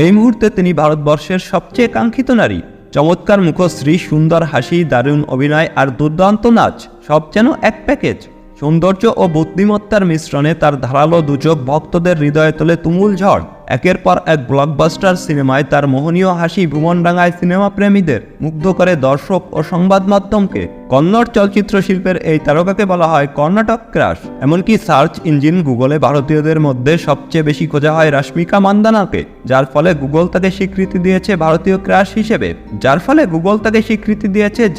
এই মুহূর্তে তিনি ভারতবর্ষের সবচেয়ে কাঙ্ক্ষিত নারী। চমৎকার মুখশ্রী, সুন্দর হাসি, দারুণ অভিনয় আর দুর্দান্ত নাচ, সব যেন এক প্যাকেজ। সৌন্দর্য ও বুদ্ধিমত্তার মিশ্রণে তার ধারালো দুচোখ ভক্তদের হৃদয়ে তোলে তুমুল ঝড়। একের পর এক ব্লকবাস্টার সিনেমায় তার মোহনীয় হাসি ভুবনডাঙ্গায় সিনেমা প্রেমীদের মুগ্ধ করে দর্শক ও সংবাদ মাধ্যমকে। কন্নড় চলচ্চিত্র শিল্পের এই তারকাকে বলা হয় কর্ণাটক ক্রাশ। এমনকি সার্চ ইঞ্জিন গুগলে ভারতীয়দের মধ্যে সবচেয়ে বেশি খোঁজা হয় রাশ্মিকা মান্দানাকে, যার ফলে গুগল তাকে স্বীকৃতি দিয়েছে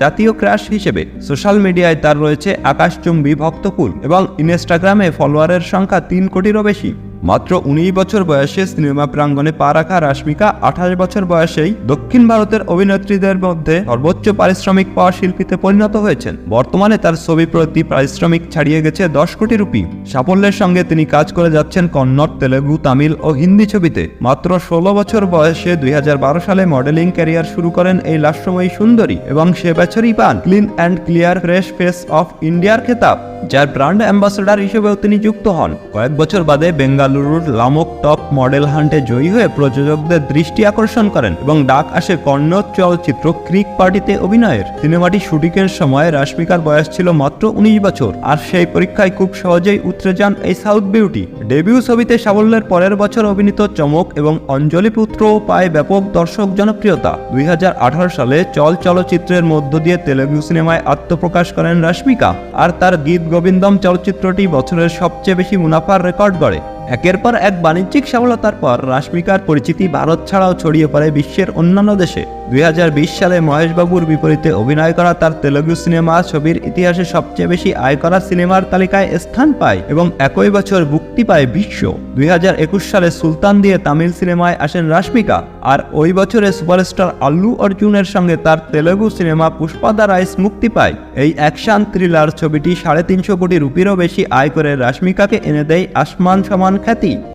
জাতীয় ক্রাশ হিসেবে। সোশ্যাল মিডিয়ায় তার রয়েছে আকাশচুম্বী ভক্তকুল এবং ইনস্টাগ্রামে ফলোয়ারের সংখ্যা 3 কোটিরও বেশি। মাত্র 19 বছর বয়সে সিনেমা প্রাঙ্গণে পা রাখা রাশ্মিকা 28 বছর বয়সেই দক্ষিণ ভারতের অভিনেত্রীদের মধ্যে সর্বোচ্চ পারিশ্রমিক পাওয়া শিল্পীতে পরিণত হয়েছেন। বর্তমানে তার ছবি প্রতি পারিশ্রমিক ছাড়িয়ে গেছে 10 কোটি রুপি। সাফল্যের সঙ্গে তিনি কাজ করে যাচ্ছেন কন্নড়, তেলেগু, তামিল ও হিন্দি ছবিতে। মাত্র 16 বছর বয়সে 2012 সালে মডেলিং ক্যারিয়ার শুরু করেন এই লাস্যময়ী সুন্দরী এবং সে বছরই পান clean and clear fresh face of ইন্ডিয়ার খেতাব, যার ব্র্যান্ড অ্যাম্বাসেডর হিসেবেও তিনি যুক্ত হন। কয়েক বছর বাদে বেঙ্গালুরুর লামক টপ মডেল হান্টে জয়ী হয়ে প্রযোজকদের দৃষ্টি আকর্ষণ করেন এবং ডাক আসে কন্নড় চলচ্চিত্র ক্রিক পার্টিতে অভিনয়ের। সিনেমাটি শুটিংয়ের সময় রাশ্মিকার বয়স ছিল মাত্র 19 বছর, আর সেই পরীক্ষায় খুব সহজেই উতরে যান এই সাউথ বিউটি। ডেবিউ ছবিতে সাফল্যের পরের বছর অভিনীত চমক এবং অঞ্জলি পুত্রও পায় ব্যাপক দর্শক জনপ্রিয়তা। 2018 সালে চলচ্চিত্রের মধ্য দিয়ে তেলেগু সিনেমায় আত্মপ্রকাশ করেন রাশ্মিকা, আর তার গীত গোবিন্দম চলচ্চিত্রটি বছরের সবচেয়ে বেশি মুনাফার রেকর্ড গড়ে। একের পর এক বাণিজ্যিক সফলতার পর রাশ্মিকার পরিচিতি ভারত ছাড়াও ছড়িয়ে পড়ে বিশ্বের অন্যান্য দেশে। 2020 সালে মহেশ বাবুর বিপরীতে অভিনয় করা তার তেলুগু সিনেমা ছবির ইতিহাসে সবচেয়ে বেশি আয় করা সিনেমার তালিকায় স্থান পায় এবং একই বছর মুক্তি পায় বিশ্ব। 2021 সালে সুলতান দিয়ে তামিল সিনেমায় আসেন রাশ্মিকা, আর ওই বছরে সুপারস্টার আল্লু অর্জুনের সঙ্গে তার Telugu cinema Pushpa the rice মুক্তি পায়। এই অ্যাকশন থ্রিলার ছবিটি 350 কোটি রুপিরও বেশি আয় করে রাশ্মিকাকে এনে দেয় আসমান সমান খ্যাতি।